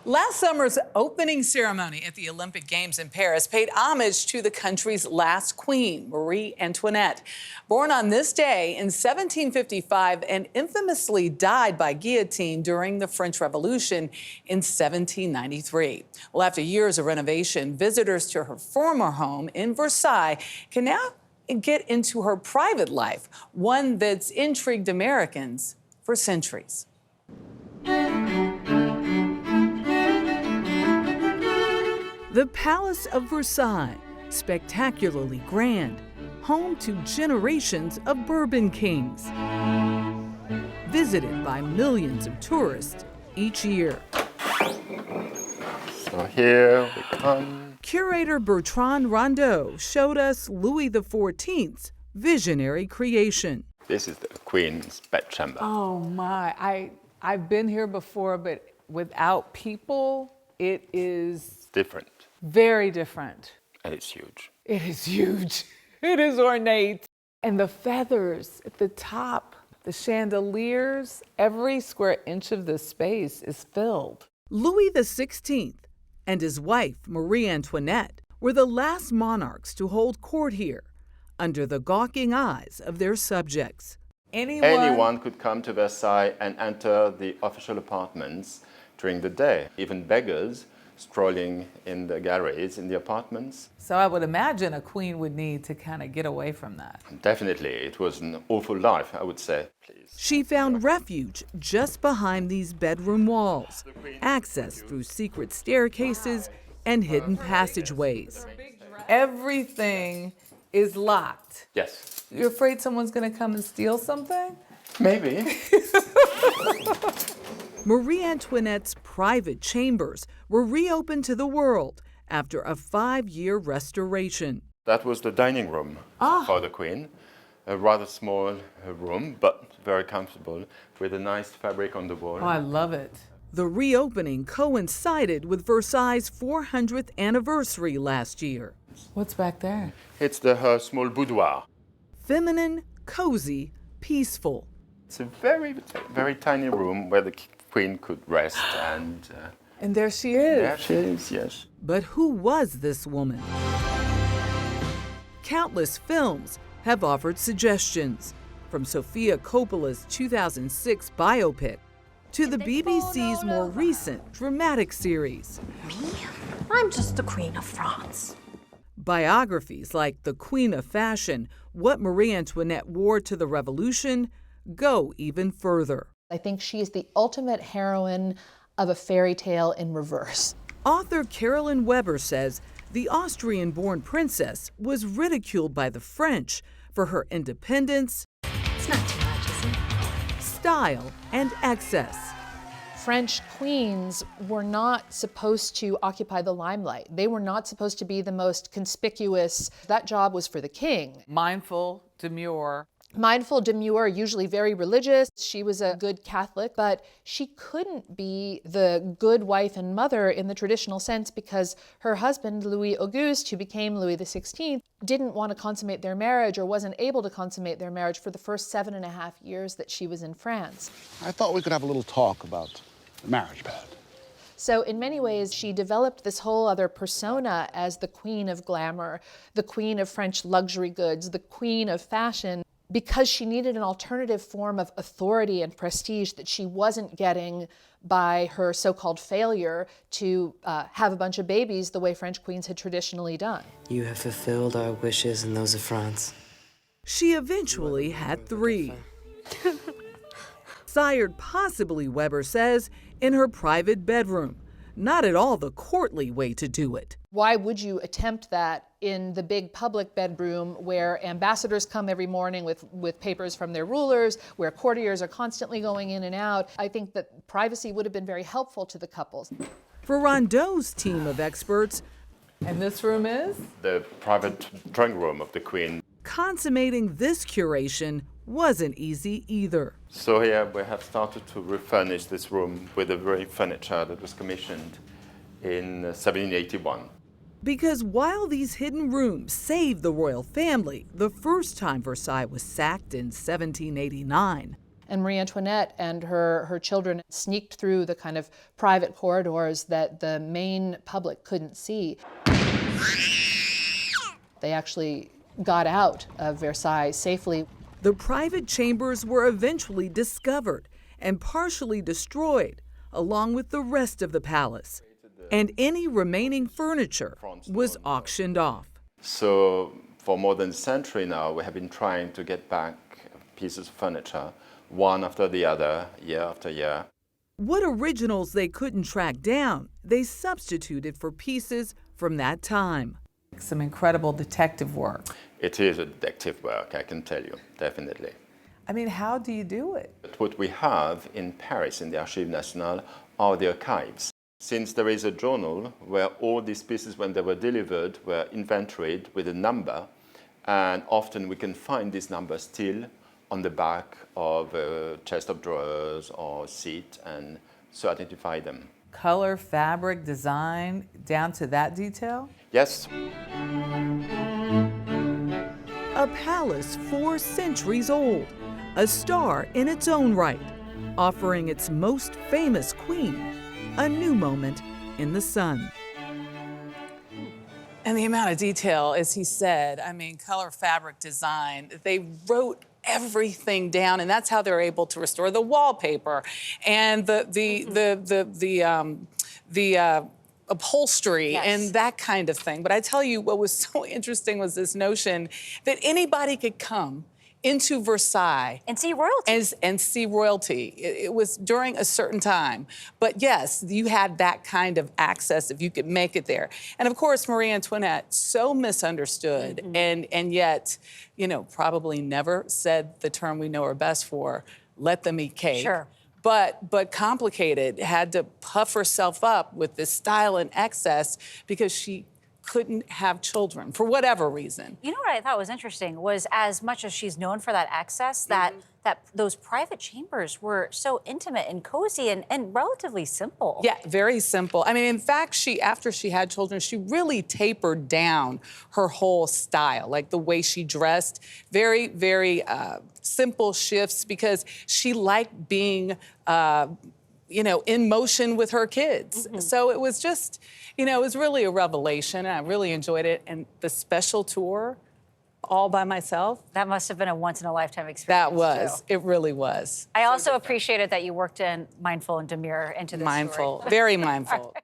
Last summer's opening ceremony at the Olympic Games in Paris paid homage to the country's last queen, Marie Antoinette. Born on this day in 1755 and infamously died by guillotine during the French Revolution in 1793. Well, after years of renovation, visitors to her former home in Versailles can now get into her private life, one that's intrigued Americans for centuries. The Palace of Versailles, spectacularly grand, home to generations of Bourbon kings, visited by millions of tourists each year. So here we come. Curator Bertrand Rondeau showed us Louis XIV's visionary creation. This is the Queen's bedchamber. Oh my, I've been here before, but without people, it is Different. very different. And it's huge. It is huge. It is ornate. And the feathers at the top, the chandeliers, every square inch of this space is filled. Louis XVI and his wife, Marie Antoinette, were the last monarchs to hold court here, under the gawking eyes of their subjects. Anyone could come to Versailles and enter the official apartments during the day, even beggars strolling in the galleries in the apartments. So I would imagine a queen would need to kind of get away from that. Definitely, it was an awful life, I would say. Please. She found refuge just behind these bedroom walls, access through secret staircases and hidden passageways. Everything is locked. Yes. You're afraid someone's going to come and steal something? Maybe. Marie Antoinette's private chambers were reopened to the world after a 5-year restoration. That was the dining room for the Queen. A rather small room, but very comfortable, with a nice fabric on the wall. Oh, I love it. The reopening coincided with Versailles' 400th anniversary last year. What's back there? It's her small boudoir. Feminine, cozy, peaceful. It's a very, very tiny room where the Queen could rest and... And there she is. There she is, yes. But who was this woman? Countless films have offered suggestions, from Sofia Coppola's 2006 biopic to the BBC's more recent dramatic series. Me? I'm just the Queen of France. Biographies like The Queen of Fashion, What Marie Antoinette Wore to the Revolution, go even further. I think she is the ultimate heroine of a fairy tale in reverse. Author Carolyn Weber says the Austrian-born princess was ridiculed by the French for her independence, It's not too much, is it? style, and excess. French queens were not supposed to occupy the limelight. They were not supposed to be the most conspicuous. That job was for the king. Mindful, demure. Mindful, demure, usually very religious. She was a good Catholic, but she couldn't be the good wife and mother in the traditional sense because her husband, Louis Auguste, who became Louis XVI, didn't want to consummate their marriage or wasn't able to consummate their marriage for the first 7.5 years that she was in France. I thought we could have a little talk about the marriage bed. So in many ways, she developed this whole other persona as the queen of glamour, the queen of French luxury goods, the queen of fashion, because she needed an alternative form of authority and prestige that she wasn't getting by her so-called failure to have a bunch of babies the way French queens had traditionally done. You have fulfilled our wishes and those of France. She eventually had 3. Sired possibly, Weber says, in her private bedroom. Not at all the courtly way to do it. Why would you attempt that in the big public bedroom where ambassadors come every morning with papers from their rulers, where courtiers are constantly going in and out? I think that privacy would have been very helpful to the couples. For Rondeau's team of experts, And this room is? The private drawing room of the Queen. consummating this curation wasn't easy either. So here we have started to refurnish this room with the very furniture that was commissioned in 1781. Because while these hidden rooms saved the royal family the first time Versailles was sacked in 1789, And Marie Antoinette and her children sneaked through the kind of private corridors that the main public couldn't see. They actually got out of Versailles safely. The private chambers were eventually discovered and partially destroyed, along with the rest of the palace. And any remaining furniture was auctioned off. So for more than a century now, we have been trying to get back pieces of furniture, one after the other, year after year. What originals they couldn't track down, they substituted for pieces from that time. Some incredible detective work. It is a detective work, I can tell you, definitely. I mean, how do you do it? But what we have in Paris, in the Archives Nationales, are the archives. Since there is a journal where all these pieces, when they were delivered, were inventoried with a number, and often we can find this number still on the back of a chest of drawers or seat and so identify them. Color, fabric, design, down to that detail? Yes. A palace 4 centuries old, a star in its own right, offering its most famous queen a new moment in the sun. And the amount of detail, as he said, I mean, color, fabric, design, they wrote everything down, and that's how they're able to restore the wallpaper and the upholstery and that kind of thing. But I tell you, what was so interesting was this notion that anybody could come into Versailles And see royalty. and see royalty. It was during a certain time. But yes, you had that kind of access if you could make it there. And of course, Marie Antoinette, so misunderstood and yet, you know, probably never said the term we know her best for, let them eat cake. Sure. But complicated, had to puff herself up with this style and excess because she couldn't have children for whatever reason. You know what I thought was interesting was as much as she's known for that access, that those private chambers were so intimate and cozy and relatively simple. Yeah, very simple. I mean, in fact, after she had children, she really tapered down her whole style, like the way she dressed. Very, very simple shifts because she liked being you know, in motion with her kids. So it was just, you know, it was really a revelation, and I really enjoyed it. And the special tour, all by myself. That must have been a once-in-a-lifetime experience. That was. too. It really was. I also appreciated that you worked in mindful and demure into this Mindful, story. very mindful.